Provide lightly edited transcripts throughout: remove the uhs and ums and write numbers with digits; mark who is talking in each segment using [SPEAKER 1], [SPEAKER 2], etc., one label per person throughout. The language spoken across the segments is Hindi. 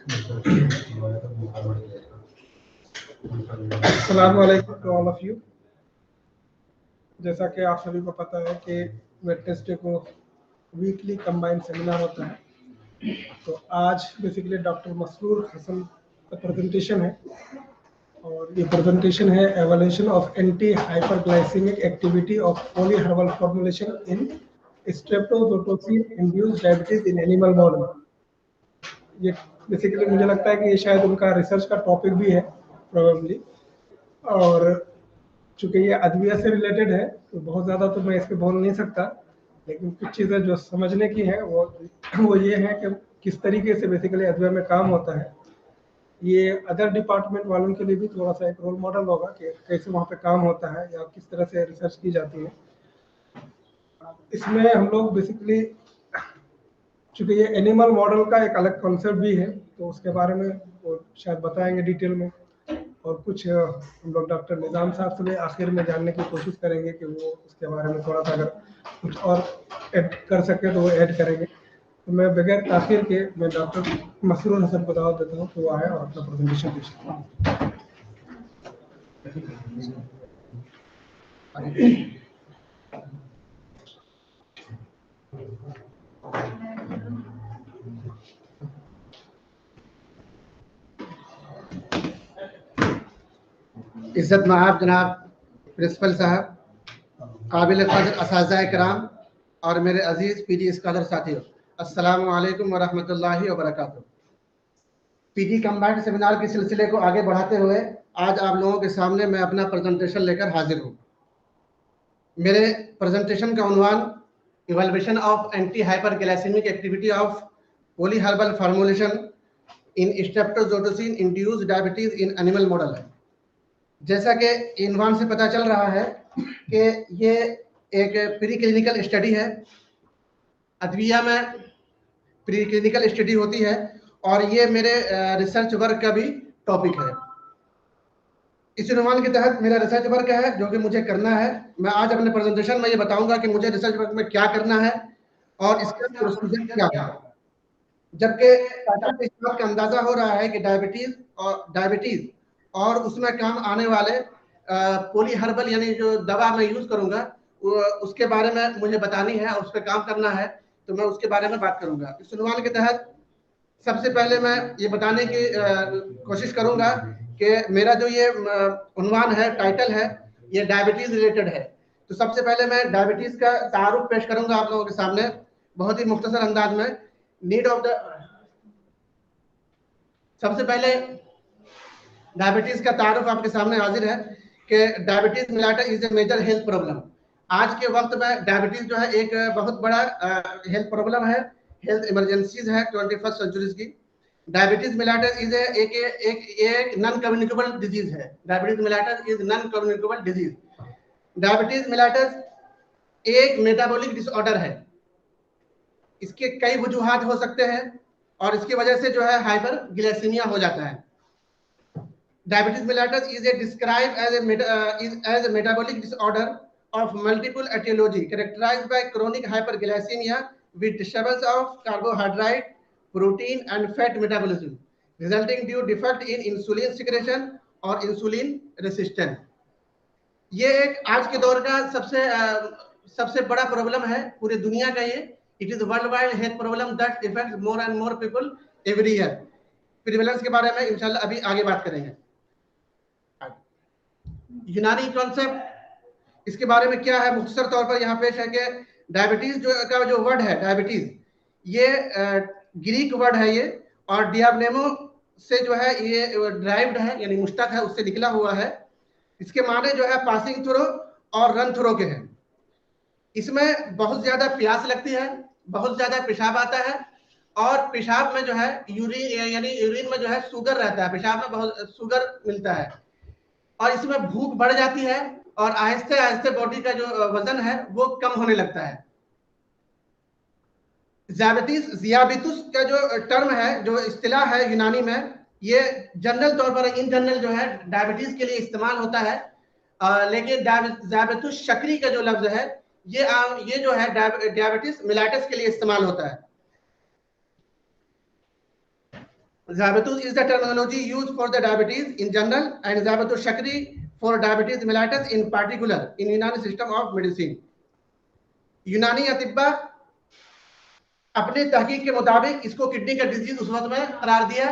[SPEAKER 1] अस्सलाम वालेकुम टू ऑल ऑफ यू। जैसा कि आप सभी को पता है कि वेडनेसडे को वीकली कंबाइंड सेमिनार होता है, तो आज बेसिकली डॉक्टर मसरूर हसन का प्रेजेंटेशन है और ये प्रेजेंटेशन है evolution of anti hyperglycemic activity of poly herbal formulation in streptozotocin induced diabetes in animal model. ये बेसिकली मुझे लगता है कि ये शायद उनका रिसर्च का टॉपिक भी है प्रोबेबली, और चूंकि ये अदविया से रिलेटेड है तो बहुत ज़्यादा तो मैं इस पर बोल नहीं सकता, लेकिन कुछ चीज़ें जो समझने की है वो ये है कि किस तरीके से बेसिकली अदविया में काम होता है। ये अदर डिपार्टमेंट वालों के लिए भी थोड़ा सा एक रोल मॉडल होगा कि कैसे वहाँ पे काम होता है या किस तरह से रिसर्च की जाती है। इसमें हम लोग बेसिकली चूँकि ये एनिमल मॉडल का एक अलग कॉन्सेप्ट भी है तो उसके बारे में वो शायद बताएंगे डिटेल में, और कुछ हम लोग डॉक्टर निज़ाम साहब से भी आखिर में जानने की कोशिश करेंगे कि वो उसके बारे में थोड़ा सा अगर कुछ और ऐड कर सके तो वो ऐड करेंगे। तो मैं बगैर ताखिर के मैं डॉक्टर मसरूर हसन को दावत देता हूँ कि वो आए और अपना प्रेजेंटेशन पेश करें।
[SPEAKER 2] इज्जत महाब जनाब प्रिंसिपल साहब, काबिल क़दर असातिज़ा इकराम और मेरे अजीज़ पीजी स्कॉलर साथियों, अस्सलामु अलैकुम व रहमतुल्लाहि व बरकातुहू। पीजी कंबाइंड सेमिनार के सिलसिले को आगे बढ़ाते हुए आज आप लोगों के सामने मैं अपना प्रेजेंटेशन लेकर हाजिर हूँ। मेरे प्रेजेंटेशन का उन्वान evaluation of anti hyperglycemic activity of poly herbal formulation in streptozotocin induced diabetes in animal model है। जैसा कि इन्वान से पता चल रहा है कि ये एक प्री क्लिनिकल स्टडी है। अदविया में प्री क्लिनिकल स्टडी होती है और ये मेरे रिसर्च वर्क का भी टॉपिक है। इस इन्वान के तहत मेरा रिसर्च वर्क है जो कि मुझे करना है। मैं आज अपने प्रेजेंटेशन में ये बताऊंगा कि मुझे रिसर्च वर्क में क्या करना है और इसका प्रोसीजर क्या है। जबकि टाइटल से इस बात का अंदाजा हो रहा है कि डायबिटीज और उसमें काम आने वाले पॉली हर्बल यानी जो दवा मैं यूज करूंगा उसके बारे में मुझे बतानी है और उस पर काम करना है, तो मैं उसके बारे में बात करूंगा। इस उन्वान के तहत सबसे पहले मैं ये बताने की कोशिश करूंगा कि मेरा जो ये उन्वान है, टाइटल है, ये डायबिटीज रिलेटेड है। तो सबसे पहले मैं डायबिटीज का तारुफ पेश करूंगा आप लोगों के सामने बहुत ही मुख्तसर अंदाज में। नीड ऑफ द सबसे पहले डायबिटीज का तारुफ आपके सामने हाजिर है कि diabetes mellitus is a major health problem. आज के वक्त में डायबिटीज जो है एक बहुत बड़ा हेल्थ प्रॉब्लम है, हेल्थ इमरजेंसीज है 21st सेंचुरीज की। डायबिटीज मिलाटस इज एक नॉन कम्युनिकेबल डिजीज है। Diabetes mellitus is non communicable disease. Diabetes mellitus एक मेटाबॉलिक डिसऑर्डर है। इसके कई वजूहात हो सकते हैं और इसकी वजह से जो है हाइपरग्लाइसीमिया हो जाता है। Diabetes mellitus is described as a metabolic disorder of multiple etiology characterized by chronic hyperglycemia with disturbance of carbohydrate, protein and fat metabolism resulting due defect in insulin secretion or insulin resistance। ये एक आज के दौर का सबसे बड़ा प्रॉब्लम है पूरी दुनिया का। ये it is world wide health problem that effects more and more people every year. Prevalence के बारे में इंशाल्लाह अभी आगे बात करेंगे। यूनानी कॉन्सेप्ट इसके बारे में क्या है, मुख्तसर तौर पर यहाँ पेश है कि डायबिटीज का जो वर्ड है डायबिटीज, ये ग्रीक वर्ड है ये, और डियाब्नेमो से जो है ये ड्राइव्ड है यानी मुश्तक है, उससे निकला हुआ है। इसके माने जो है पासिंग थ्रो और रन थ्रो के हैं। इसमें बहुत ज्यादा प्यास लगती है, बहुत ज्यादा पेशाब आता है और पेशाब में जो है यूरिन में जो है शुगर रहता है, पेशाब में बहुत शुगर मिलता है और इसमें भूख बढ़ जाती है और आहिस्ते आहिस्ते बॉडी का जो वजन है वो कम होने लगता है। ज़ियाबितुस का जो टर्म है, जो इस्तिलाह है यूनानी में, ये जनरल तौर पर इन जनरल जो है डायबिटीज के लिए इस्तेमाल होता है, लेकिन ज़ियाबितुस शकरी का जो लफ्ज है ये जो है डायबिटीज मिलाटस के लिए इस्तेमाल होता है। Diabetes is the terminology used for the diabetes in general and diabetes shakri for diabetes mellitus in particular in Unani system of medicine. यूनानी अतिब्बा अपने तहकीक के मुताबिक इसको किडनी का डिजीज उस वक्त में करार दिया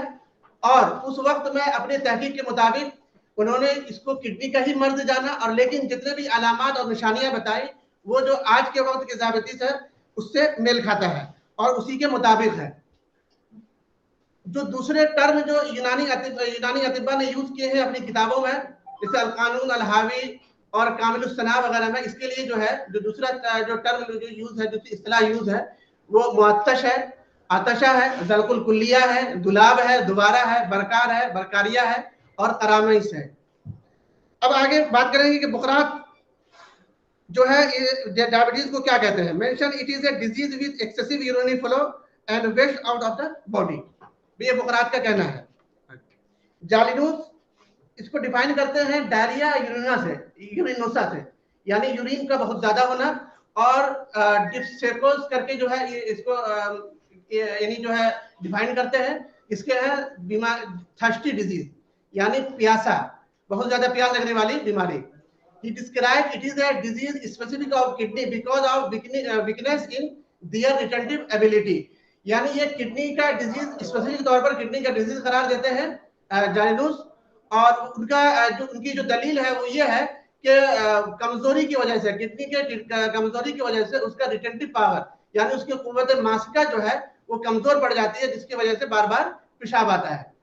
[SPEAKER 2] और उस वक्त में अपने तहकीक के मुताबिक उन्होंने इसको किडनी का ही मर्ज जाना और लेकिन जितने भी अलामात और निशानियां बताई वो जो आज के वक्त के डायबिटीज है उससे मेल खाता है और उसी के मुताबिक है। जो दूसरे टर्म जो यूनानी अतिब्बा ने यूज किए हैं अपनी किताबों में जैसे अल कानून अल हावी और कामिल सना वगैरह में, इसके लिए जो है जो दूसरा जो टर्म जो यूज है, जो इस्तिलाह यूज है वो मुअत्तश है, आतशा है, ज़लकुल कुल्लिया है, दुलाब है, दुबारा है, बरकार है, बरकारिया है और करामैस है। अब आगे बात करेंगे कि बुखरात जो है ये डायबिटीज को क्या कहते हैं। Mention it is a disease with excessive urinary flow and waste out of the body, ये बुखरात का कहना है। जालिनूस इसको डिफाइन करते हैं डायरिया यूरिनोसा से, यानी यूरिन का बहुत ज्यादा होना और डिप्सेकोस करके जो है इसको यानी जो है डिफाइन करते हैं। इसके है बीमार थर्स्टी डिजीज यानी प्यासा, बहुत ज्यादा प्यास लगने वाली बीमारी। He described it is a disease specific of kidney because of weakness in their retentive ability, यानी ये किडनी का डिजीज स्पेसिफिक तौर पर किडनी का डिजीज करार देते हैं जालिनूस। और उनकी जो दलील है वो ये है कि कमजोरी की वजह से, किडनी के कमजोरी की वजह से उसका रिटेंटिव पावर यानी उसकी कुव्वत मासिका जो है वो कमजोर पड़ जाती है, जिसकी वजह से बार बार पेशाब आता है।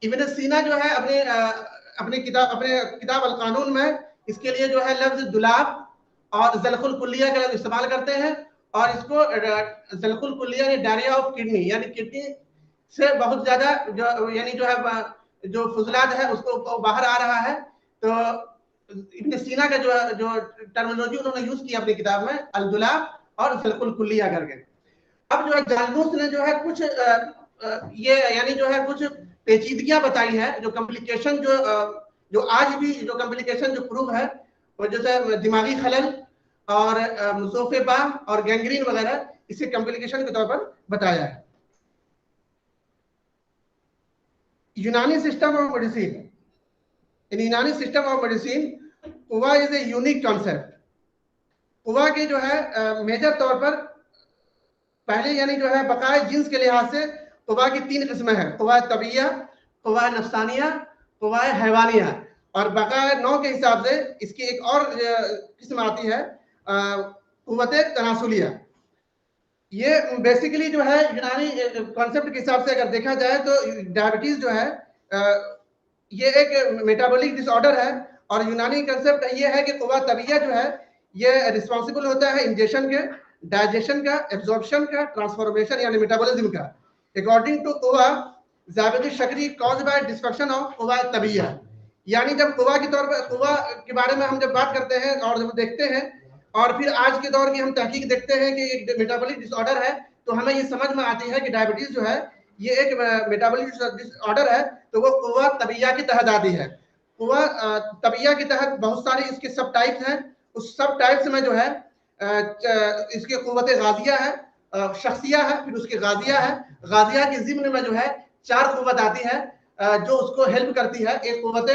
[SPEAKER 2] इब्न सीना जो है अपनी किताब अल कानून में इसके लिए जो है लफ्ज दुलाब और ज़लकुल कुल्लिया का लफ्ज इस्तेमाल करते हैं और इसको ज़लकुल कुल्लिया यानी डायरिया ऑफ किडनी यानी किडनी से बहुत ज्यादा जो यानी जो है जो फुजलात है उसको बाहर आ रहा है। तो इब्न सीना का जो टर्मिनोलॉजी उन्होंने यूज किया अपनी किताब में अल दुलाब और ज़लकुल कुल्लिया करके। अब जो है जालिनूस ने जो है कुछ ये यानी जो है कुछ पेचीदगियां बताई है, जो कॉम्प्लिकेशन जो आज भी जो कॉम्प्लिकेशन जो प्रूव है वो जैसे दिमागी खलल और मुसोफेबा और गैंग्रीन वगैरह इसे कॉम्प्लिकेशन के तौर पर बताया है। यूनानी system of medicine, in Unani system of medicine कुवा इज ए यूनिक कॉन्सेप्ट। कुवा के जो है मेजर तौर पर पहले यानी जो है बकाए जिन्स के लिहाज से कुवा की 3 किस्में हैं, कुवा तबिया, कुवा नफ्सानिया, कुवा हैवानिया। और बकाए 9 के हिसाब से इसकी एक और किस्म आती है कुव्वत तनासुलिया। ये बेसिकली जो है यूनानी कॉन्सेप्ट के हिसाब से अगर देखा जाए तो डायबिटीज जो है ये एक मेटाबॉलिक डिसऑर्डर है और यूनानी कॉन्सेप्ट ये है कि कुव्वा तबिया जो है ये रिस्पॉन्सिबल होता है इंजेशन के, डाइजेशन का, एब्जॉर्प्शन का, ट्रांसफॉर्मेशन यानी मेटाबॉलिज्म का। अकॉर्डिंग टू कुव्वा डायबिटीज शक्री कॉज्ड बाय डिस्फंक्शन ऑफ कुव्वा तबिया, यानी जब कुव्वा के तौर पर कुव्वा के बारे में हम जब बात करते हैं और जब देखते हैं और फिर आज के दौर की हम तहकीक देखते हैं कि एक मेटाबॉलिक डिसऑर्डर है, तो हमें ये समझ में आती है कि डायबिटीज जो है ये एक मेटाबॉलिक डिसऑर्डर है, तो वो कुव्वा तबिया के तहत आती है। कुव्वा तबिया के तहत बहुत सारे इसके सब टाइप्स हैं। उस सब टाइप्स में जो है इसके कुव्वत गाजिया है, शख्सिया है, फिर उसके गाजिया है। गाजिया के ज़िम्न में जो है 4 कुव्वत आती है जो उसको हेल्प करती है। एक कुव्वत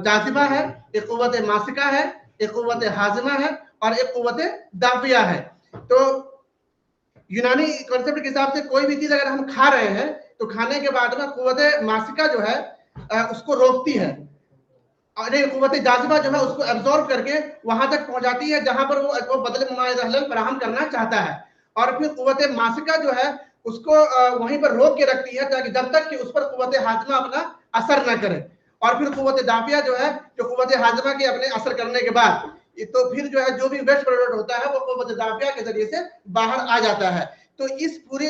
[SPEAKER 2] जाजिमा है, एक कुव्वत मासिका है, एक कुव्वत हाजिमा है और एक कुव्वत दाफिया है। तो यूनानी कॉन्सेप्ट के हिसाब से कोई भी चीज अगर हम खा रहे हैं तो खाने के बाद में कुव्वत मासिका जो है उसको रोकती है और कुव्वत जाजिमा जो है उसको एब्जॉर्ब करके वहां तक पहुंचाती है जहां पर वो बदले मुआवजा फराहम करना चाहता है। और फिर कुव्वत मासिका जो है उसको वहीं पर रोक के रखती है ताकि जब तक कि उस पर कुव्वत हाजिमा अपना असर न करे। और फिर कुव्वत दाफिया जो है जो कुव्वत हाजिमा के अपने असर करने के बाद तो फिर जो है जो भी वेस्ट प्रोडक्ट होता है वो कुव्वत दाफिया के जरिए से बाहर आ जाता है। तो इस पूरी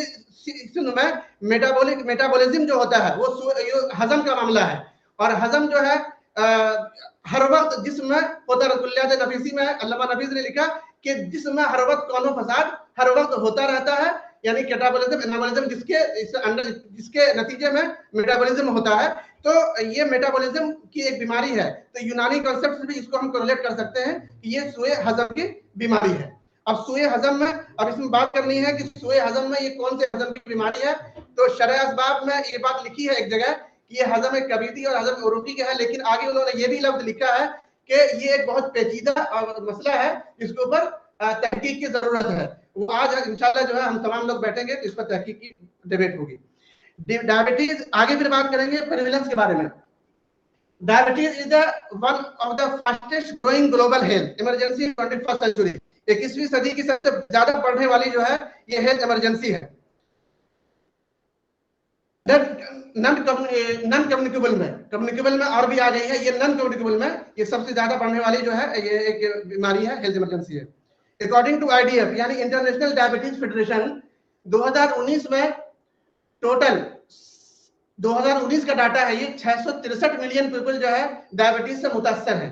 [SPEAKER 2] में मेटाबॉलिज्म जो होता है वो हजम का मामला है और हजम जो है हर वक्त जिस्म में होता है। नफीसी में अल्लामा नफीस ने लिखा कि जिस्म में हर वक्त कौनो फसाद हर वक्त होता रहता है, यानी कैटाबॉलिज्म एनाबॉलिज्म जिसके नतीजे में मेटाबॉलिज्म होता है। तो ये मेटाबॉलिज्म की एक बीमारी है। तो यूनानी कॉन्सेप्ट से भी इसको हम कोरिलेट कर सकते हैं कि ये सुए हजम की बीमारी है। अब सुए हजम में अब इसमें बात करनी है कि सुए हजम में ये कौन से हजम की बीमारी है। तो शरह असबाब में ये बात लिखी है एक जगह कि ये हजम कबीदी और हजम उरूकी का है, लेकिन आगे उन्होंने ये भी लफ्ज लिखा है कि ये एक बहुत पेचीदा मसला है जिसके ऊपर तहकीक की जरूरत है। वो आज इंशाल्लाह जो है हम तमाम लोग बैठेंगे तो इस पर तहकीक की डिबेट होगी। डायबिटीज आगे फिर बात करेंगे प्रेवलेंस के बारे में। Diabetes is the one of the fastest growing global health emergency in 21st century. 21वीं सदी की सबसे ज्यादा बढ़ने वाली जो है ये हेल्थ इमरजेंसी है। नॉन कम्युनिकेबल में और भी आ गई है, ये नॉन कम्युनिकेबल में ये सबसे ज्यादा बढ़ने वाली जो है ये एक बीमारी है, हेल्थ इमरजेंसी है। अकॉर्डिंग टू IDF यानी इंटरनेशनल डायबिटीज फेडरेशन 2019 में टोटल 2019 का डाटा है, ये 663 मिलियन पीपल जो है डायबिटीज से मुतासर है।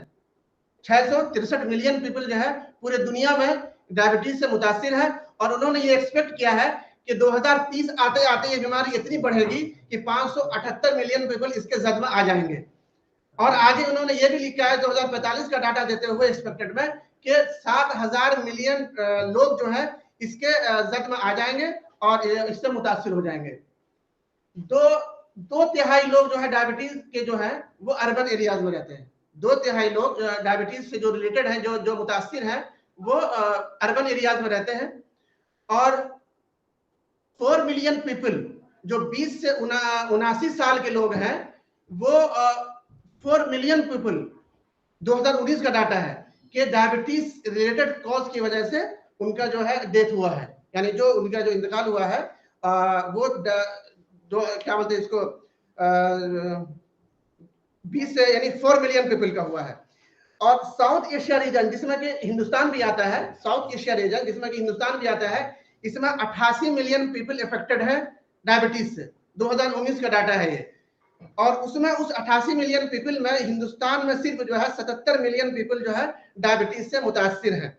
[SPEAKER 2] 663 मिलियन पीपल जो है पूरे दुनिया में डायबिटीज से मुतासर है, और उन्होंने ये एक्सपेक्ट किया है कि 2030 आते आते ये बीमारी इतनी बढ़ेगी कि 578 मिलियन पीपल इसके जद में आ जाएंगे। और आगे उन्होंने ये भी लिखा है 2045 का डाटा देते हुए एक्सपेक्टेड में कि 7,000 मिलियन लोग जो है इसके जद में आ जाएंगे और इससे मुतासर हो जाएंगे। दो तिहाई लोग जो है डायबिटीज के जो है वो अर्बन एरियाज में रहते हैं। 2/3 लोग डायबिटीज से जो रिलेटेड हैं, जो मुतासिर हैं, वो अर्बन एरियाज में रहते हैं। और 4 मिलियन पीपल जो 20 से 79 साल के लोग हैं, वो 4 मिलियन पीपल 2019 का डाटा है कि डायबिटीज रिलेटेड कॉज की वजह से उनका जो है डेथ हुआ है, यानी जो उनका जो इंतकाल हुआ है वो जो क्या बोलते हैं इसको 20 से यानी 4 मिलियन पीपल का हुआ है। और साउथ एशिया रीजन जिसमें कि हिंदुस्तान भी आता है, साउथ एशिया रीजन जिसमें कि हिंदुस्तान भी आता है, इसमें 88 मिलियन पीपल अफेक्टेड है डायबिटीज से। 2019 का डाटा है ये। और उसमें उस 88 मिलियन पीपल में हिंदुस्तान में सिर्फ जो है 77 मिलियन पीपल जो है डायबिटीज से मुतासिर हैं,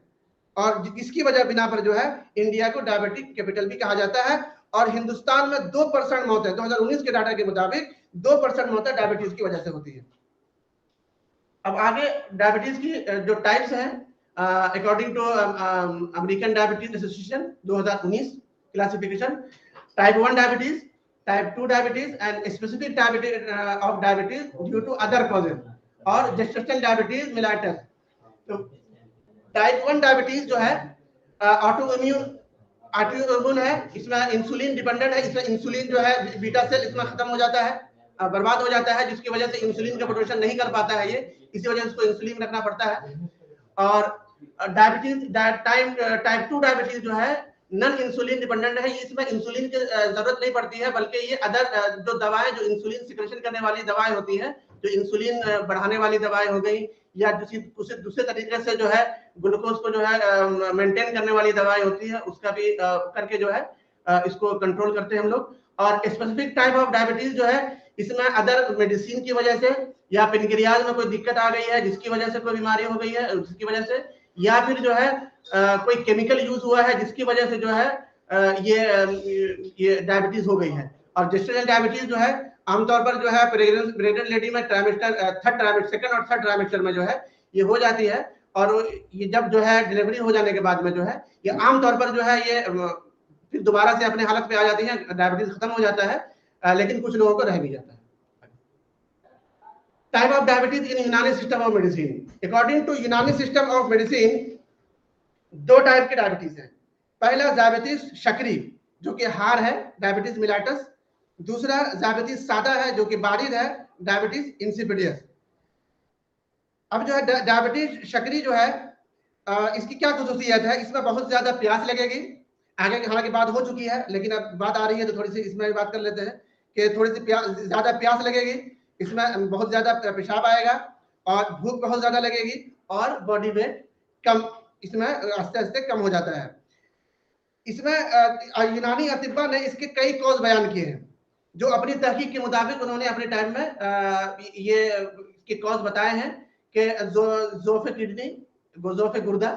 [SPEAKER 2] और इसकी वजह बिना पर जो है इंडिया को डायबिटिक कैपिटल भी कहा जाता है। और हिंदुस्तान में 2% मौत है, 2019 के डाटा के मुताबिक 2% मौत डायबिटीज की वजह से होती है। अब आगे डायबिटीज की जो टाइप्स हैं according to American diabetes association 2019 classification, type 1 diabetes, type 2 diabetes and specific diabetes of diabetes due to other causes, और जेस्टेशनल डायबिटीज मेलाइटस। तो टाइप 1 डायबिटीज जो है ऑटोइम्यून है, इसमें इंसुलिन डिपेंडेंट है, इसमें इंसुलिन जो है बीटा सेल इसमें खत्म हो जाता है, बर्बाद हो जाता है, जिसकी वजह से इंसुलिन का प्रोडक्शन नहीं कर पाता है ये, इसी वजह से इसको इंसुलिन रखना पड़ता है। और डायबिटीज टाइप 2 डायबिटीज जो है नॉन इंसुलिन डिपेंडेंट है, इसमें इंसुलिन की जरूरत नहीं पड़ती है, बल्कि ये अदर जो दवाएं जो इंसुलिन सिक्रेशन करने वाली दवाएं होती हैं, जो इंसुलिन बढ़ाने वाली दवाएं हो गई, या दूसरे तरीके से जो है ग्लूकोज को जो है मेंटेन करने वाली दवाएं होती है, उसका भी करके जो है इसको कंट्रोल करते हैं हम लोग। और स्पेसिफिक टाइप ऑफ डायबिटीज जो है इसमें अदर मेडिसिन की वजह से या पेनक्रियाज में कोई दिक्कत आ गई है जिसकी वजह से कोई बीमारी हो गई है, जिसकी वजह से, या फिर जो है कोई केमिकल यूज हुआ है जिसकी वजह से जो है ये डायबिटीज हो गई है। और जेस्टेशनल डायबिटीज जो है आमतौर पर जो है प्रेग्नेंट लेडी में सेकंड और थर्ड ट्राइमेस्टर में जो है ये हो जाती है, और ये जब जो है डिलीवरी हो जाने के बाद में जो है ये आमतौर पर जो है ये फिर दोबारा से अपने हालत पे आ जाती है, डायबिटीज खत्म हो जाता है, लेकिन कुछ लोगों को रह भी जाता है। Type of diabetes in Unani system of medicine. According to Unani system of medicine 2 type के डायबिटीज हैं। पहला डायबिटीज शकरी जो कि हार है, डायबिटीज मिलाइटस। दूसरा डायबिटीज सादा है जो कि बारिद है, डायबिटीज इंसिपिडियस। अब जो है डायबिटीज शकरी जो है इसकी क्या खुसूसियत है, इसमें बहुत ज्यादा प्यास लगेगी, आगे हालांकि बात हो चुकी है लेकिन अब बात आ रही है तो थोड़ी सी इसमें भी बात कर लेते हैं कि थोड़ी सी ज्यादा प्यास लगेगी, इसमें बहुत ज्यादा पेशाब आएगा, और भूख बहुत ज्यादा लगेगी, और बॉडी वेट कम इसमें आस्ते आस्ते कम हो जाता है। इसमें यूनानी अतिब्बा ने इसके कई कॉज बयान किए हैं, जो अपनी तहकीक के मुताबिक उन्होंने अपने टाइम में ये इसके कॉज बताए हैं कि ज़ोफ़े किडनी, ज़ोफ़े गुर्दा,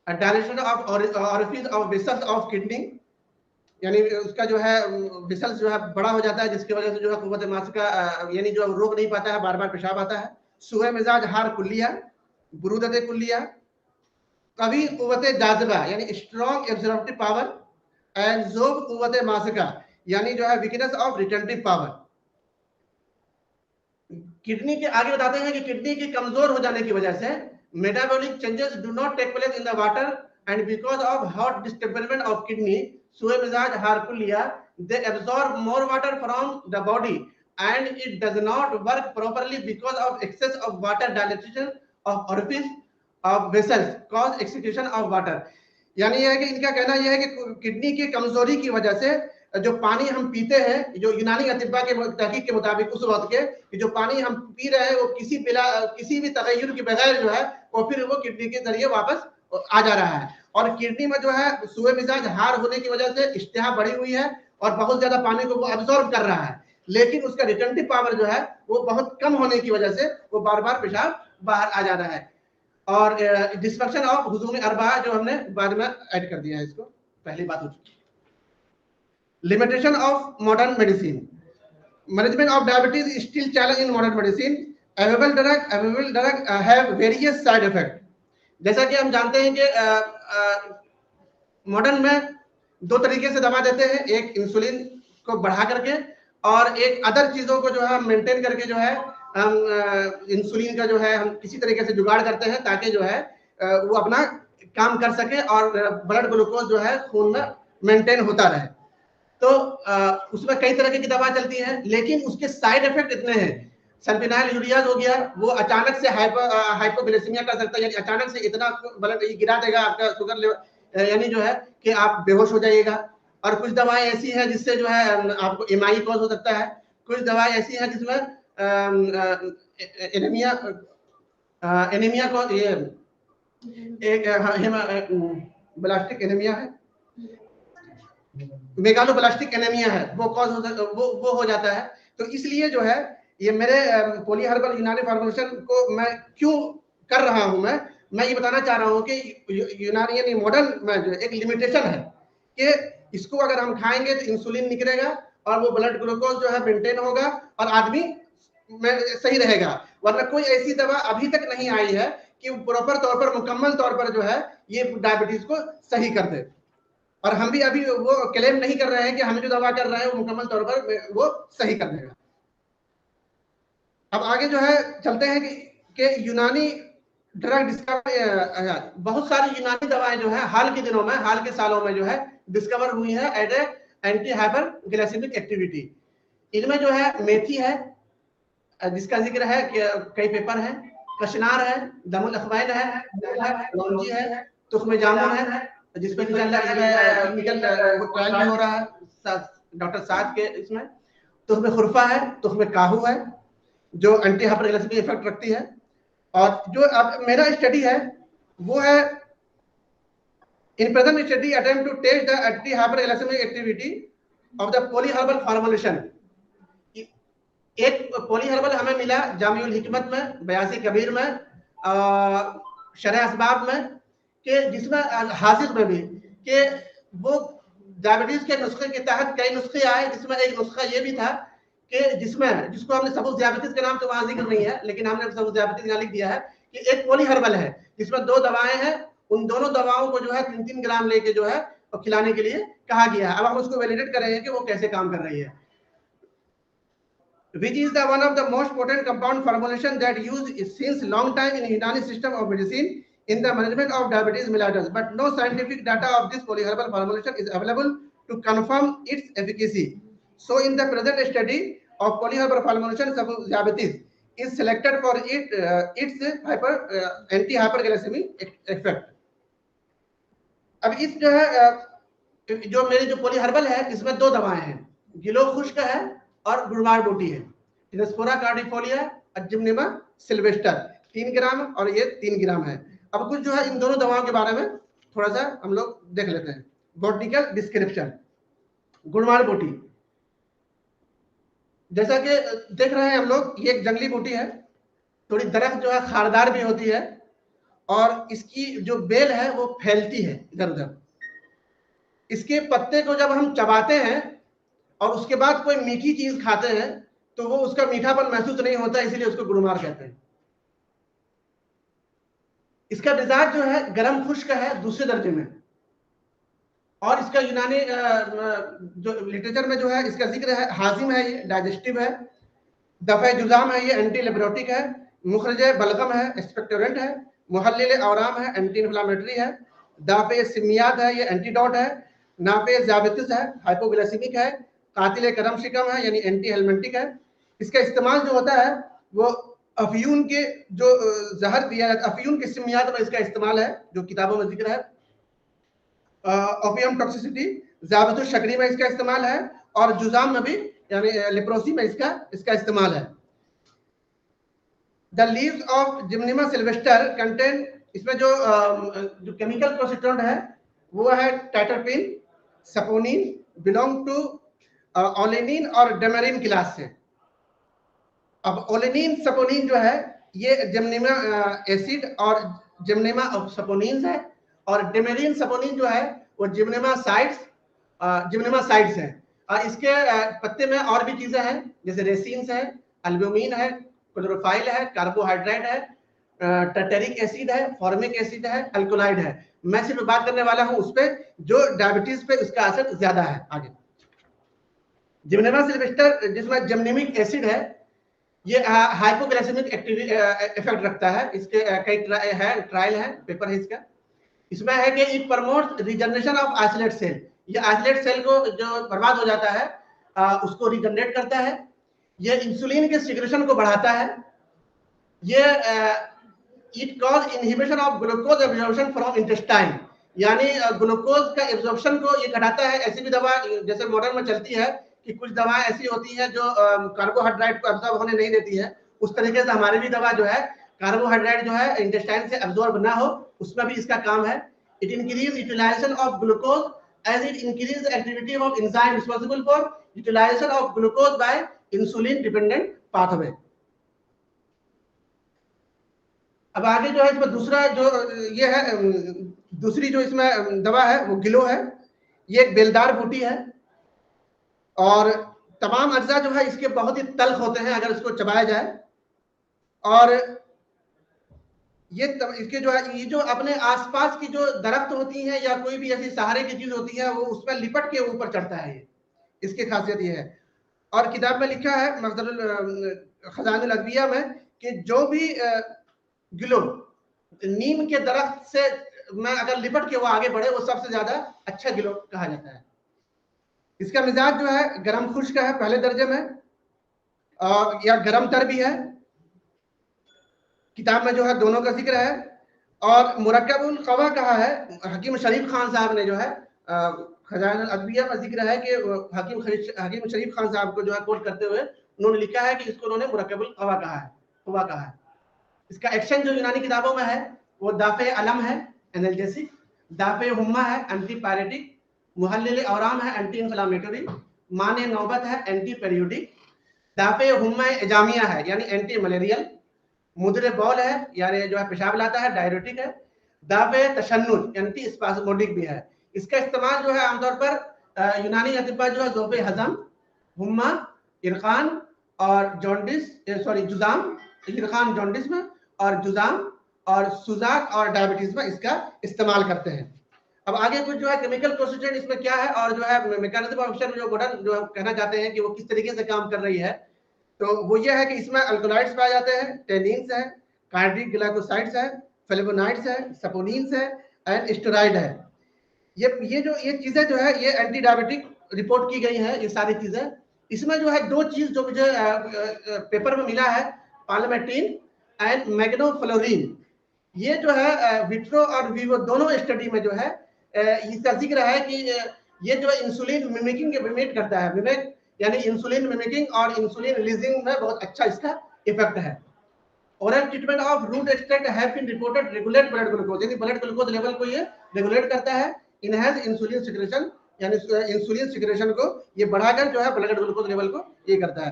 [SPEAKER 2] dilation of orifice of vessels of kidney, यानी उसका जो है वेसल्स जो है बड़ा हो जाता है, जिसकी वजह से जो है कुव्वत मासिका यानी जो रोक नहीं पाता है, बार बार पेशाब आता है। सुए मिजाज हार कुल्लिया, बुरूदत कुल्लिया, कभी कुव्वत जाज़िबा यानी स्ट्रॉन्ग एब्जॉर्प्टिव पावर, एंड ज़ोब कुव्वत मासिका यानी जो है weakness of retentive power. Kidney के आगे बताते हैं कि किडनी के कमजोर हो जाने की वजह से metabolic changes do not take place in the water and because of hot distemperament of kidney सूए मिजाज हार्कुलिया they absorb more water from the body and it does not work properly because of excess of water dilatation of orifice of vessels cause excretion of water. यानी यह है कि इनका कहना यह है कि किडनी की कमजोरी की वजह से जो पानी हम पीते हैं, जो यूनानी अतिब्बा के तहकीक के मुताबिक उस वक्त के कि जो पानी हम पी रहे हैं वो किसी भी तगय्युर के बगैर जो है वो फिर वो किडनी के जरिए वापस आ जा रहा है। और किडनी में जो है सूए मिजाज हार होने की वजह से इश्तिहा बढ़ी हुई है और बहुत ज्यादा पानी को वो अब्सॉर्ब कर रहा है, लेकिन उसका रिटेंटिव पावर जो है वो बहुत कम होने की वजह से वो बार बार पेशाब बाहर आ जा रहा है। और डिस्फंक्शन ऑफ हुजूम अरबा जो हमने बाद में ऐड कर दिया है, इसको पहली बात हो चुकी है। Limitation of modern medicine. Management of diabetes is still challenge in modern medicine. Available drug have various side effect. जैसा कि हम जानते हैं कि मॉडर्न में दो तरीके से दवा देते हैं, एक इंसुलिन को बढ़ा करके और एक अदर चीजों को जो है हम मेंटेन करके जो है हम इंसुलिन का जो है हम किसी तरीके से जुगाड़ करते हैं ताकि जो है वो अपना काम कर सके और ब्लड ग्लूकोज जो है खून में मेंटेन होता रहे। तो उसमें कई तरह की दवा चलती है, लेकिन उसके साइड इफेक्ट इतने हैं। सल्फिनाइल यूरियाज हो गया, वो अचानक से हाइपोग्लाइसेमिया कर सकता है, यानी अचानक से इतना ब्लड गिरा देगा आपका शुगर लेवल, यानी जो है कि आप बेहोश हो जाइएगा। और कुछ दवाएं ऐसी हैं जिससे जो है आपको एमआई कॉज हो सकता है। कुछ दवाएं ऐसी हैं जिसमें एनीमिया को ये एक ब्लास्टिक एनीमिया है, मेगालोब्लास्टिक एनीमिया है, वो कॉज वो हो जाता है। तो इसलिए जो है ये मेरे पॉली हर्बल यूनानी फार्मूलेशन को मैं क्यों कर रहा हूं, मैं ये बताना चाह रहा हूं कि यूनानी यानी मॉडर्न में जो एक लिमिटेशन है कि इसको अगर हम खाएंगे तो इंसुलिन निकलेगा और वो ब्लड ग्लूकोज जो है मेंटेन होगा और आदमी में सही रहेगा। वरना कोई ऐसी दवा अभी तक नहीं आई है कि प्रॉपर तौर पर मुकम्मल तौर पर जो है ये डायबिटीज को सही कर दे। और हम भी अभी वो क्लेम नहीं कर रहे हैं कि हम जो दवा कर रहे हैं वो मुकम्मल तौर पर वो सही कर देगा। अब आगे जो है चलते हैं कि यूनानी ड्रग डिस्कवर, बहुत सारी यूनानी दवाएं जो है हाल के दिनों में, हाल के सालों में जो है डिस्कवर हुई है at anti hyperglycemic activity. इनमें जो है मेथी है जिसका जिक्र है कि कई पेपर है, कशनार है, दमुल अखवैन है, लौंजी है, तुख्म जामुन है जिसमें क्लिनिकल ट्रायल भी हो रहा है डॉक्टर साद के इसमें। तुख्म खुरफा है, तुख्म काहू है जो एंटी हाइपरग्लाइसेमिक इफेक्ट रखती है। और जो अब मेरा स्टडी है वो है in present study attempt to test the anti hyperglycemic activity of the polyherbal formulation. एक पॉलीहर्बल हमें मिला जामिउल हिकमत में, बयासी कबीर में, शरह असबाब में, कि जिसमें हासिल में भी कि वो डायबिटीज के नुस्खे के तहत कई नुस्खे आए, जिसमें एक नुस्खा ये भी था कि जिसको हमने सबूत डायबिटीज के नाम तो वहां जिक्र नहीं है, लेकिन हमने सबूत डायबिटीज का लिख दिया है कि एक पॉलीहर्बल है जिसमें दो दवाएं हैं, उन दोनों दवाओं को जो है 3-3 ग्राम लेके जो है खिलाने के लिए कहा गया है। अब हम उसको वैलिडेट कर रहे हैं कि वो कैसे काम कर रही है। Which is the one of the most potent compound formulation that used since long time in Unani system of medicine in the management of diabetes mellitus, but no scientific data of this polyherbal formulation is available to confirm its efficacy. So in the present study of polyherbal formulation of diabetes is selected for its anti-hyperglycemic effect. अब इस जो है जो मेरी जो पॉलीहर्बल है इसमें दो दवाएं हैं, गिलो खुश्क है और गुड़मार बूटी है, टिनोस्पोरा कार्डिफोलिया, अजिम्निमा सिल्वेस्टर 3 ग्राम और ये 3 ग्राम है। अब कुछ जो है इन दोनों दवाओं के बारे में थोड़ा सा हम लोग देख लेते हैं। Botanical description. गुड़मार बूटी जैसा कि देख रहे हैं हम लोग, ये एक जंगली बूटी है, थोड़ी दरख्त जो है खारदार भी होती है और इसकी जो बेल है वो फैलती है इधर उधर। इसके पत्ते को जब हम चबाते हैं और उसके बाद कोई मीठी चीज खाते हैं तो वो उसका मीठापन महसूस नहीं होता, इसीलिए उसको गुड़मार कहते हैं। इसका मिजाज जो है गरम खुश्क है दूसरे दर्जे में, और इसका यूनानी जो लिटरेचर में जो है इसका जिक्र है, हाजिम है, ये डाइजेस्टिव है, दफ़े जुजाम है, ये एंटी लिबरोटिक है, मुखरज बलगम है, एक्सपेक्टोरेंट है, मुहल्लिल औराम है, एंटी इन्फ्लामेटरी है, दाफे सिमियात है, ये एंटीडोट है, नाफे ज़ाबितिस है, हाइपोग्लाइसेमिक है, कातिल करम शिकम है यानी एंटी हेलमेंटिक है। इसका इस्तेमाल जो होता है वो अफयून के जो जहर दिया जाता है, अफयून के सिमियात में इसका इस्तेमाल है जो किताबों में जिक्र है। ओपियम टॉक्सिसिटी, ज़ाबितुल शकरी में इसका इस्तेमाल है, और जुजाम में भी यानी लेप्रोसी में इसका इस्तेमाल है। The leaves of जिम्निमा Sylvester contain, इसमें जो केमिकल कॉन्स्टिट्यूएंट है वो है टाइटरपिन, सपोनिन, बिलोंग टू ओलेनिन और डेमेरिन क्लास से। अब ओलेनिन सपोनिन जो है ये जिम्निमा एसिड और जिम्निमा सपोनिन है, और डेमेरिन सपोनिन जो है वो जिम्निमा साइड्स है। और इसके पत्ते में और भी चीजें हैं जैसे रेसिन्स है, एल्ब्यूमिन है, क्लोरोफाइल है, कार्बोहाइड्रेट है, टर्टेरिक एसिड है, फॉर्मिक एसिड है, अल्कोलाइड है। मैं सिर्फ बात करने वाला हूं उस पे जो डायबिटीज पे उसका असर ज्यादा है। आगे जिम्निमा सिल्वेस्टर जिसमें जिम्निमिक एसिड है, ये हाइपोग्लाइसेमिक इफेक्ट रखता है। इसके कई ट्रायल है, पेपर है इसका। इसमें है कि it promotes regeneration of isolate cell, ये आइसोलेट सेल को जो बर्बाद हो जाता है उसको रिजनरेट करता है। ये इंसुलिन के सिक्रेशन को बढ़ाता है। ये it cause inhibition of glucose absorption from intestine, यानी ग्लूकोज का एब्जॉर्प्शन को ये घटाता है। ऐसी भी दवा जैसे मॉडर्न में चलती है कि कुछ दवाएं ऐसी होती हैं जो कार्बोहाइड्रेट को एब्जॉर्ब होने नहीं देती है, उस तरीके से हमारी भी दवा जो है कार्बोहाइड्रेट जो है इंटेस्टाइन से एब्जॉर्ब ना हो, उसमें भी इसका काम है। It increase utilization of glucose as it increase activity of enzyme responsible for utilization of glucose by insulin dependent pathway. अब आगे जो है इसमें दूसरा जो ये है दूसरी जो इसमें दवा है वो गिलो है। ये एक बेलदार बूटी है और तमाम अज्जा जो है इसके बहुत ही तल्ख होते हैं अगर इसको चबाया जाए। और ये इसके जो है ये जो अपने आसपास की जो दरख्त होती हैं या कोई भी ऐसी सहारे की चीज होती है वो उस पर लिपट के ऊपर चढ़ता है। ये इसकी खासियत ये है। और किताब में लिखा है मखज़रुल खज़ानुल अदविया में कि जो भी गिलो नीम के दरख्त से में अगर लिपट के वो आगे बढ़े वो सबसे ज्यादा अच्छा गिलो कहा जाता है। इसका मिजाज जो है गरम खुश्क है पहले दर्जे में, या गरम तर भी है। किताब में जो है दोनों का जिक्र है। और मुरक्कबुल क़वा कहा है हकीम शरीफ खान साहब ने, जो है खजानुल अदविया में जिक्र है कि हकीम शरीफ खान साहब को जो है कोट करते हुए उन्होंने लिखा है कि इसको उन्होंने मुरक्कबुल क़वा कहा है। इसका एक्शन जो यूनानी किताबों में है वो दाफे अलम है एनाल्जेसिक, दाफे हुम्मा है एंटीपायरेटिक, मुहल्लिल औराम है एंटी इन्फ्लामेटरी, माने नौबत है एंटी पेरियोडिक, दाफे हुम्मा एजामिया है यानी एंटी मलेरियल, मुदरे बौल है यानी जो है पेशाब लाता है डायरेटिक है, दाफे तशन्नुज एंटी स्पास्मोडिक भी है। इसका इस्तेमाल जो है आमतौर पर यूनानी अतिबा जो है ज़ोफ़े हजम, हुम्मा, इरकान और जुजाम, इरकान जॉन्डिस में और जुजाम और सुजाक और डायबिटीज में इसका इस्तेमाल करते हैं। अब आगे कुछ जो है केमिकल कॉन्स्टिट्यूएंट इसमें क्या है और जो है मैकेनिज्म ऑफ एक्शन जो मॉडर्न जो कहना चाहते हैं कि वो किस तरीके से काम कर रही है, तो वो ये है कि इसमें अल्कोलाइड्स पाए जाते हैं, टेनिन्स है, कार्डिक ग्लाइकोसाइड्स है, फ्लेवोनाइड्स है, सपोनिन्स है एंड स्टेरॉइड है। ये चीजें जो है ये एंटी डायबिटिक रिपोर्ट की गई है। ये सारी चीजें इसमें जो है दो चीज जो मुझे पेपर में मिला है, पालमेटिन एंड मैग्नोफ्लोरिन। ये जो है विट्रो और विवो दोनों स्टडी में जो है इसका जिक्र है कि ये जो इंसुलिन मिमिकिंग करता है, मिमिक यानी इंसुलिन मिमिकिंग और इंसुलिन रिलीजिंग में बहुत अच्छा इसका इफेक्ट है। Oral treatment of root extract have been reported regulate blood glucose, यानी ब्लड ग्लूकोज लेवल को ये रेगुलेट करता है। इनहेंस इंसुलिन सिक्रेशन यानी इंसुलिन सिक्रेशन को ये बढ़ाकर जो है ब्लड ग्लूकोज लेवल को ये करता है।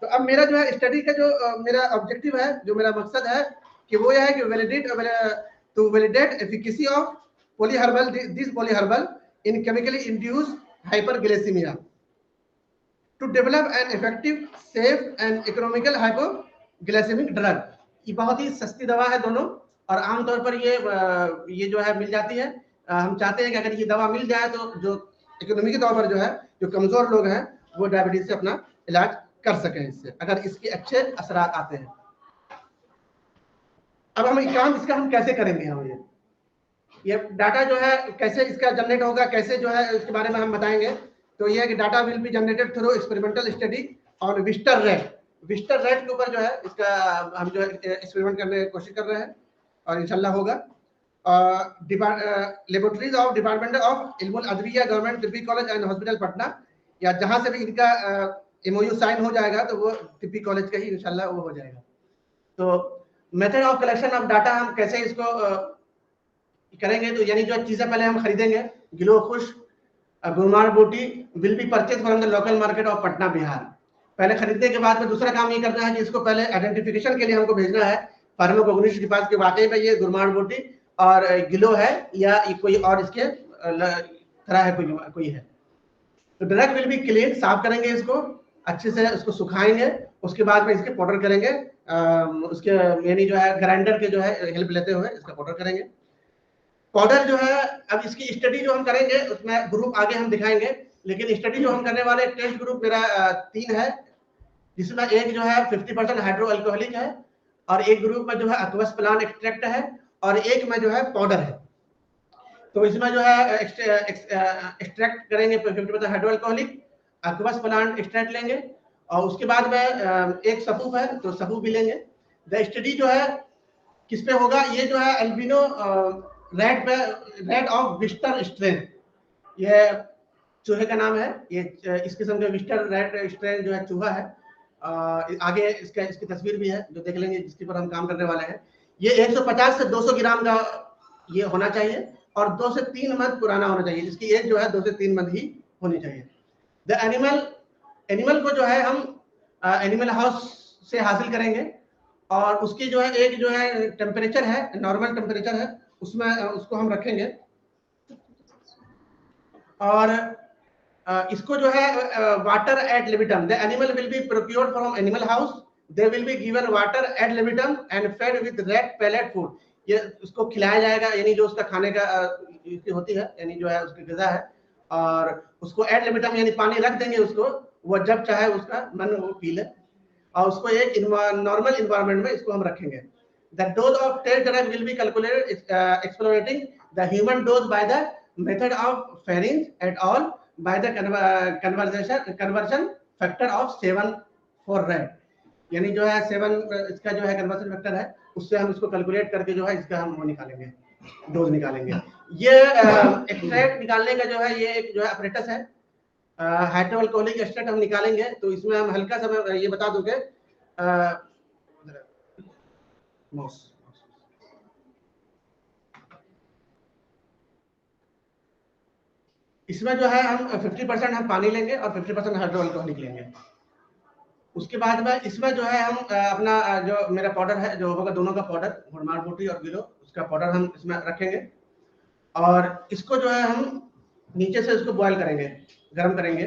[SPEAKER 2] तो अब मेरा जो है स्टडी का जो मेरा ऑब्जेक्टिव है, जो मेरा मकसद है कि वो यह है कि validate efficacy of polyherbal in chemically induced hyperglycemia to develop an effective safe and economical hypoglycemic drug. ये बहुत ही सस्ती दवा है दोनों, और आमतौर पर ये जो है मिल जाती है हम चाहते हैं कि अगर ये दवा मिल जाए तो जो इकोनॉमी के तौर पर जो है जो कमजोर लोग हैं वो डायबिटीज से अपना इलाज कर सकें इससे, अगर इसके अच्छे असरात आते हैं। अब हम काम इसका हम कैसे करेंगे, हम ये डाटा जो है कैसे इसका जनरेट होगा, कैसे जो है इसके बारे में हम बताएंगे। तो ये है कि data will be generated through experimental study on विस्टर rat. विस्टर rat के ऊपर जो है इसका हम जो है एक्सपेरिमेंट करने की कोशिश कर रहे हैं और इंशाल्लाह होगा। लेबोरेटरीज ऑफ डिपार्टमेंट ऑफ इल्मुल अदविया गवर्नमेंट तिब्बी कॉलेज एंड हॉस्पिटल पटना, या जहां से भी इनका एमओयू साइन हो जाएगा तो वो तिब्बी कॉलेज का ही इंशाल्लाह वो हो जाएगा। तो method of collection of data हम कैसे इसको करेंगे, तो यानी जो चीजें पहले हम खरीदेंगे, गिलो खुश गुलमार बोटी will be purchase from the local market of Patna Bihar. पहले खरीदने के बाद में दूसरा काम ये करना है कि इसको पहले आइडेंटिफिकेशन के लिए हमको भेजना है फार्माकोग्नोसिस के पास कि वाकई में ये गुलमार बोटी और गिलो है या कोई और इसके तरह है, कोई है। तो ड्रग विल बी क्लीन, साफ करेंगे इसको अच्छे से, उसको सुखाएंगे, उसके बाद में इसके पाउडर करेंगे, उसके यानी जो है ग्राइंडर के जो है हेल्प लेते हुए इसका पाउडर करेंगे। पाउडर जो है अब इसकी स्टडी जो हम करेंगे उसमें ग्रुप आगे हम दिखाएंगे, लेकिन स्टडी जो हम करने वाले टेस्ट ग्रुप मेरा 3 है, जिसमें एक जो है 50% हाइड्रो अल्कोहलिक है और एक ग्रुप में जो है एक्वस प्लांट एक्सट्रैक्ट है और एक में जो है पाउडर है। तो इसमें जो है एक्सट्रैक्ट करेंगे 50% hydro alcoholic, aqueous plant extract लेंगे और उसके बाद में एक सफूफ है तो सफूफ भी लेंगे। द स्टडी जो है किस पे होगा, ये जो है अल्बिनो रेड ऑफ विस्टर स्ट्रेन, ये चूहे का नाम है। ये इस किस्म के विस्टर रेड स्ट्रेन जो है चूहा है। आगे इसकी तस्वीर भी है जो देख लेंगे, जिसके पर हम काम करने वाले हैं। ये 150 से 200 ग्राम का ये होना चाहिए और 2 से 3 मंथ पुराना होना चाहिए, जिसकी एज जो है 2 से 3 मंथ ही होनी चाहिए। द एनिमल को जो है हम एनिमल हाउस से हासिल करेंगे और उसकी जो है एक जो है टेम्परेचर है, नॉर्मल टेम्परेचर है, उसमें उसको हम रखेंगे और इसको जो है water ad libitum. The animal will be procured from animal house, they will be given water ad libitum and fed with red pellet food. ये उसको खिलाया जाएगा, यानी जो उसका खाने का होती है, यानी जो है उसकी ग़िज़ा है, और उसको एट लिमिटम यानी पानी रख देंगे उसको, वो जब चाहे उसका मन वो पी ले, और उसको एक नॉर्मल इन्वायरमेंट में इसको हम रखेंगे। The dose of test drug will be calculated extrapolating the human dose by the method of Freireich et al by the conversion factor of 7 for rat, यानी जो है 7 इसका जो है कन्वर्जन फैक्टर है, उससे हम इसको कैलकुलेट करके जो है इसका हम वो निकालेंगे, डोज निकालेंगे। ये एक्सट्रैक्ट निकालने का जो है ये एक जो है अपरेटस है, हाइड्रो अल्कोहलिक एक्सट्रैक्ट हम निकालेंगे। तो इसमें हम हल्का सा मैं ये बता दूंगे, इसमें जो है हम 50% हम पानी लेंगे और 50% हाइड्रो अल्कोहलिक लेंगे। उसके बाद में इसमें जो है हम अपना जो मेरा पाउडर है जो होगा, दोनों का पाउडर, गुलमार बोटी और गिलो, उसका पाउडर हम इसमें रखेंगे और इसको जो है हम नीचे से इसको बॉयल करेंगे, गर्म करेंगे।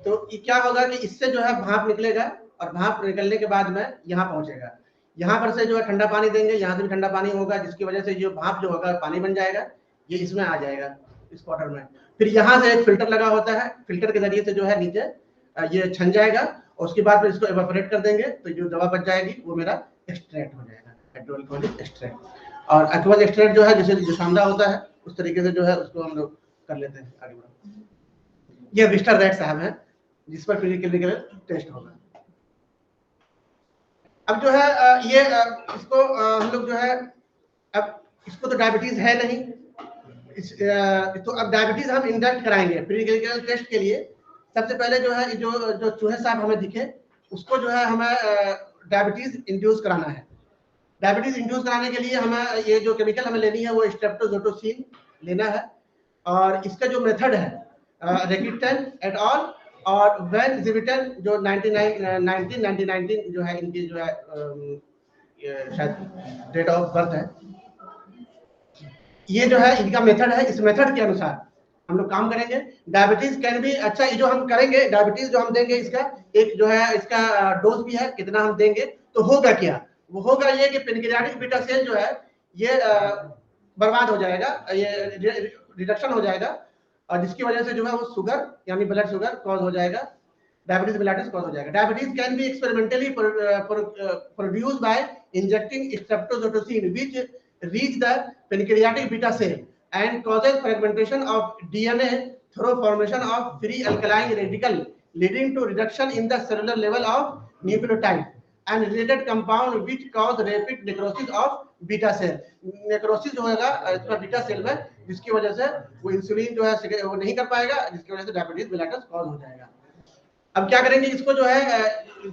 [SPEAKER 2] तो क्या होगा कि इससे जो है भाप निकलेगा और भाप निकलने के बाद में यहाँ पहुंचेगा, यहाँ पर से जो है ठंडा पानी देंगे, यहाँ से भी ठंडा पानी होगा, जिसकी वजह से जो भाप जो होगा पानी बन जाएगा, ये इसमें आ जाएगा इस पाउडर में। फिर यहाँ से एक फिल्टर लगा होता है, फिल्टर के जरिए से जो है नीचे ये छन जाएगा और उसके बाद फिर इसको एवापोरेट कर देंगे, तो जो दवा बच जाएगी वो मेरा एक्सट्रैक्ट हो जाएगा, हाइड्रो अल्कोहलिक एक्सट्रैक्ट। और एक्वस एक्सट्रैक्ट जो है जैसे जो शानदार होता है उस तरीके से जो है उसको हम लोग कर लेते हैं आगे बढ़ो। ये विस्टर रेट साहब है जिस पर क्लिनिकल टेस्ट होगा। अब जो है ये इसको हम लोग जो है, अब इसको तो डायबिटीज है नहीं, तो अब डायबिटीज हम इंजेक्ट कराएंगे प्री क्लिनिकल टेस्ट के लिए। सबसे पहले जो है जो चूहे साहब हमें दिखे उसको जो है हमें डायबिटीज इंड्यूस कराना है। डायबिटीज इंड्यूस कराने के लिए हमें ये जो केमिकल हमें लेनी है वो स्ट्रेप्टोजोटोसिन लेना है और इसका जो मेथड है रेकिटन एट ऑल और वेनजिविटन जो 1919 जो है इनकी जो है शायद डेट ऑफ बर्थ है, ये जो है इनका मेथड है। इस मेथड के अनुसार हम लोग काम करेंगे। डायबिटीज कैन भी, अच्छा ये जो हम करेंगे डायबिटीज जो हम देंगे इसका एक जो है इसका डोज भी है, कितना हम देंगे तो होगा क्या, वो होगा ये कि पेनक्रियाटिक बीटा सेल जो है ये बर्बाद हो जाएगा, ये रिडक्शन हो जाएगा और जिसकी वजह से जो है वो शुगर यानी ब्लड शुगर कॉज हो जाएगा, डायबिटीज मेलिटस कॉज हो जाएगा। Diabetes can be experimentally produced by injecting streptozotocin which reach the pancreatic beta cell and causes fragmentation of DNA through formation of free alkaline radical leading to reduction in the cellular level of nucleotide and related compound which cause rapid necrosis of beta cell। Necrosis होगा इसमें बीटा सेल में, जिसकी वजह से वो इंसुलिन जो है वो नहीं कर पाएगा, जिसकी वजह से डायबिटीज मेलिटस कॉज हो जाएगा। अब क्या करेंगे, इसको जो है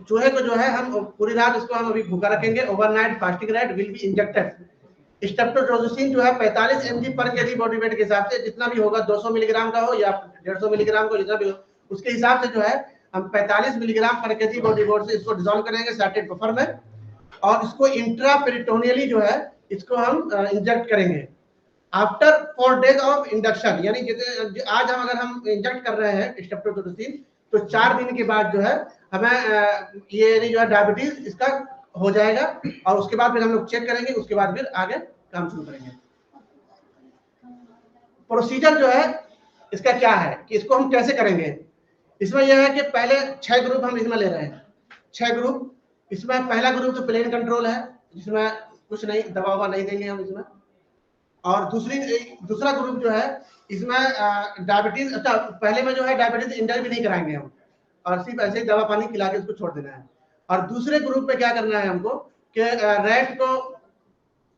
[SPEAKER 2] चूहे को जो है हम पूरी रात इसको हम अभी भूखा रखेंगे। Overnight fasting rat will be injected. Streptozotocin जो है 45 mg per kg body weight के हिसाब से, जितना भी होगा 200 मिलीग्राम का हो या 150 मिलीग्राम का, जितना भी हो उसके हिसाब से जो है हम 45 मिलीग्राम पर केजी बॉडी वेट से इसको डिसॉल्व करेंगे सैटेड बफर में और इसको इंट्रापेरिटोनियली जो है इसको हम इंजेक्ट करेंगे। आफ्टर 4 डेज ऑफ इंडक्शन, यानी आज हम अगर हम इंजेक्ट कर रहे हैं स्ट्रेप्टोजोटोसिन तो 4 दिन के बाद जो है हमें ये जो है डायबिटीज इसका हो जाएगा और उसके बाद फिर हम लोग चेक करेंगे, उसके बाद फिर आगे काम शुरू करेंगे। प्रोसीजर जो है इसका क्या है कि इसको हम कैसे करेंगे, इसमें यह है कि पहले 6 ग्रुप हम इसमें ले रहे हैं। 6 ग्रुप, इसमें पहला ग्रुप तो प्लेन कंट्रोल है जिसमें कुछ नहीं दवा ववा नहीं देंगे हम इसमें, और दूसरा ग्रुप जो है इसमें डायबिटीज, अच्छा पहले में जो है डायबिटीज इंजेक्ट भी नहीं कराएंगे हम और सिर्फ ऐसे ही दवा पानी खिला के उसको छोड़ देना है। और दूसरे ग्रुप में क्या करना है हमको कि रैट को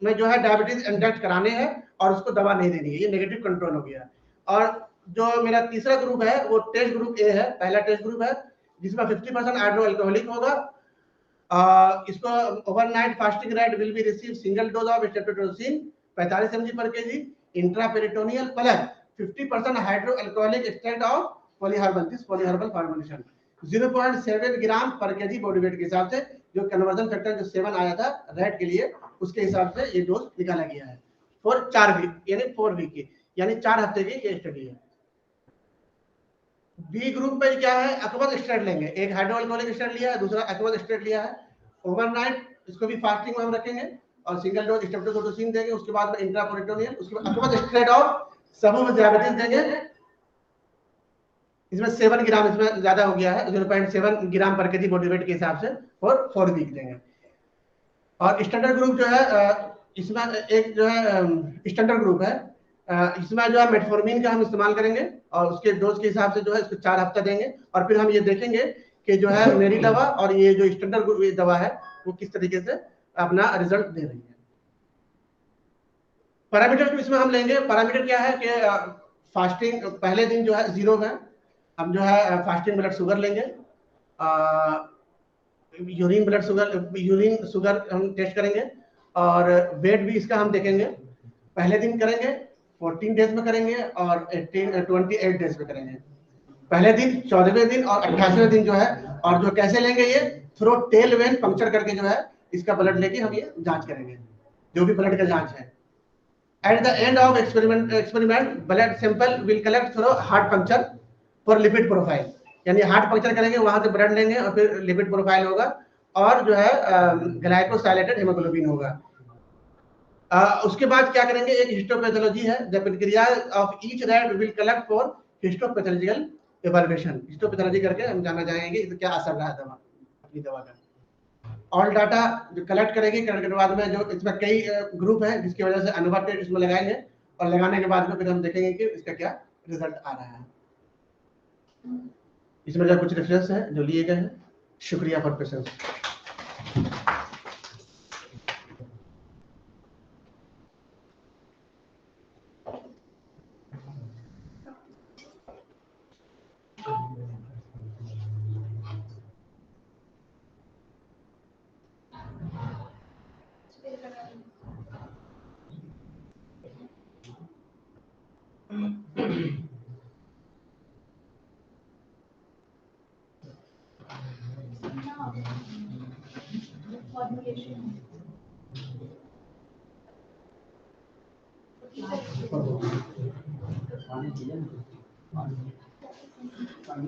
[SPEAKER 2] में जो है डायबिटीज इंजेक्ट कराने हैं और उसको दवा नहीं देनी है, ये नेगेटिव कंट्रोल हो गया। और जो मेरा तीसरा ग्रुप है वो टेस्ट ग्रुप ए है, पहला टेस्ट ग्रुप है जिसमें 50% हाइड्रो अल्कोहलिक होगा। इसको overnight fasting rat will be receive single dose of streptozotocin 45 mg per kg intraperitoneal plus 50% hydro alcoholic extract of polyherbal, this polyherbal formulation 0.7 gram per kg body weight के हिसाब से, जो कन्वर्जन फैक्टर जो 7 आया था रेट के लिए उसके हिसाब से ये डोज निकाला गया है फॉर 4 वीक यानी 4 वीक की, यानी 4 हफ्ते की ये स्टडी है। बी ग्रुप में क्या है, अकवज स्टेट लेंगे, एक हाइड्रो अल्कोहलिक स्टेट लिया है, दूसरा अकवज स्टेट लिया है। ओवरनाइट इसको भी फास्टिंग में हम रखेंगे और सिंगल डोज स्ट्रेप्टोजोटोसिन देंगे, उसके बाद में इंट्रापेरिटोनियल, उसके बाद अकवज स्टेट ऑफ सबूत डायबिटीज देंगे। इसमें 7 ग्राम इसमें ज्यादा हो गया है, 0.7 gram per kg body weight के हिसाब से और 4 वीक देंगे। और स्टैंडर्ड ग्रुप जो है इसमें एक जो है स्टैंडर्ड ग्रुप है, इसमें जो है मेटफॉर्मिन का हम इस्तेमाल करेंगे और उसके डोज के हिसाब से जो है इसको 4 हफ्ता देंगे और फिर हम ये देखेंगे कि जो है मेरी दवा और ये जो स्टैंडर्ड ग्रुप दवा है वो किस तरीके से अपना रिजल्ट दे रही है। पैरामीटर इसमें हम लेंगे, पैरामीटर क्या है कि फास्टिंग पहले दिन जो है 0 में हम जो है फास्टिंग ब्लड शुगर लेंगे, यूरिन शुगर हम टेस्ट करेंगे और वेट भी इसका हम देखेंगे। पहले दिन करेंगे 14 डेज में करेंगे और 28 डेज में करेंगे। पहले दिन 14वें दिन और 28वें दिन जो है, और जो कैसे लेंगे ये थ्रू टेल वेन पंक्चर करके जो है इसका ब्लड लेके हम ये जांच करेंगे, जो भी ब्लड का जांच है। At the end of experiment blood sample will collect through heart puncture for lipid profile, यानी हार्ट पंक्चर करेंगे वहां से ब्लड लेंगे और फिर लिपिड प्रोफाइल होगा और जो है ग्लाइकोसाइलेटेड हेमोग्लोबिन होगा। उसके बाद क्या करेंगे, एक हिस्टोपैथोलॉजी है, the pancreas of each rat will collect for histopathological evaluation. Histopathology करके हम जानना चाहेंगे कि क्या असर रहा है दवा अपनी दवा का। ऑल डाटा जो कलेक्ट करेंगे, करने के बाद में जो इसमें कई ग्रुप है जिसकी वजह से अनुभव टेस्ट इसमें लगाएंगे और लगाने के बाद में फिर हम देखेंगे कि इसका क्या रिजल्ट आ रहा है। इसमें जो कुछ रेफरेंस है जो लिए गए हैं। शुक्रिया फॉर पेशेंस।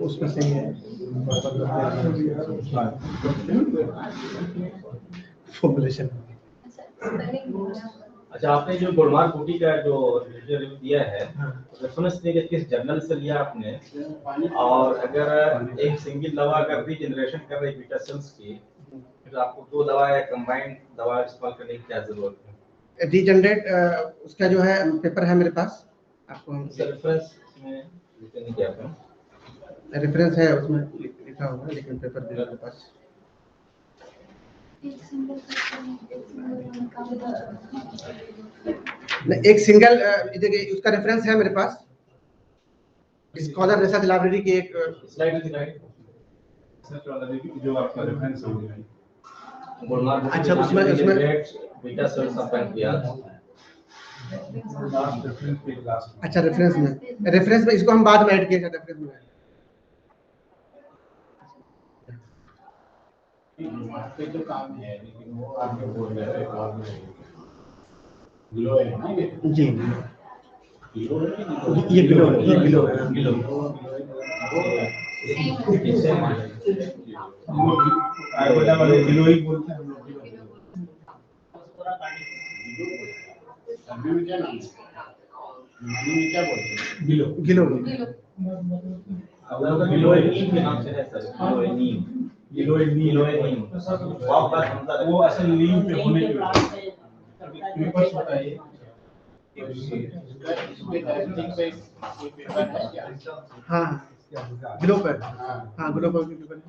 [SPEAKER 2] उसमें सही है फॉर्मुलेशन।
[SPEAKER 3] अच्छा, आपने जो गोलमाल बूटी का जो रिव्यू दिया है, रेफरेंस देके किस जर्नल से लिया आपने? और अगर एक सिंगल दवा अगर रीजनरेशन कर रही बीटा सेल्स की, फिर आपको दो दवा या कंबाइंड दवा इस्तेमाल करने की क्या जरूरत है?
[SPEAKER 2] रीजनरेट उसका जो है पेपर है मेरे पास, आपको
[SPEAKER 3] रेफरेंस में नहीं किया आपने?
[SPEAKER 2] रेफरेंस है, उसमें लिखा हुआ है, लेकिन पेपर भी है मेरे पास। एक सिंगल देखिए उसका रेफरेंस है मेरे पास, स्कॉलर रिसर्च लाइब्रेरी की एक
[SPEAKER 3] स्लाइड दिखाइए।
[SPEAKER 4] जो आपका रेफरेंस है
[SPEAKER 3] गोलमाल बूटी
[SPEAKER 2] अच्छा,
[SPEAKER 3] के
[SPEAKER 2] उसमें-
[SPEAKER 3] नाम से
[SPEAKER 2] उसमें-
[SPEAKER 3] regenerate बीटा सेल्स का पॉइंट किया।
[SPEAKER 4] लास्ट रेफरेंस पे लास्ट
[SPEAKER 2] अच्छा रेफरेंस में इसको हम बाद में ऐड किए थे रेफरेंस में।
[SPEAKER 4] पे तो काम है, लेकिन वो आगे बोल रहे हैं बाद में गिलो है ना ये
[SPEAKER 2] जी
[SPEAKER 4] गिलो है कि
[SPEAKER 2] ये गिलो है, ये गिलो है।
[SPEAKER 4] आयुर्वेदा वाले गिलो ही बोलते हैं, हम लोग गिलो अभी में क्या नाम है? हिंदी में क्या बोलते हैं? गिलो
[SPEAKER 2] गिलो
[SPEAKER 3] गिलोइनीम के नाम से है सर, गिलोइनीम। गिलोइनीम
[SPEAKER 4] वो असल नीम पे होने की वजह से पेपर्स बताइए। इसमें डायरेक्टिंग पे कोई पेपर है क्या?
[SPEAKER 2] हाँ गिलो पर, हाँ गिलो पर पेपर है।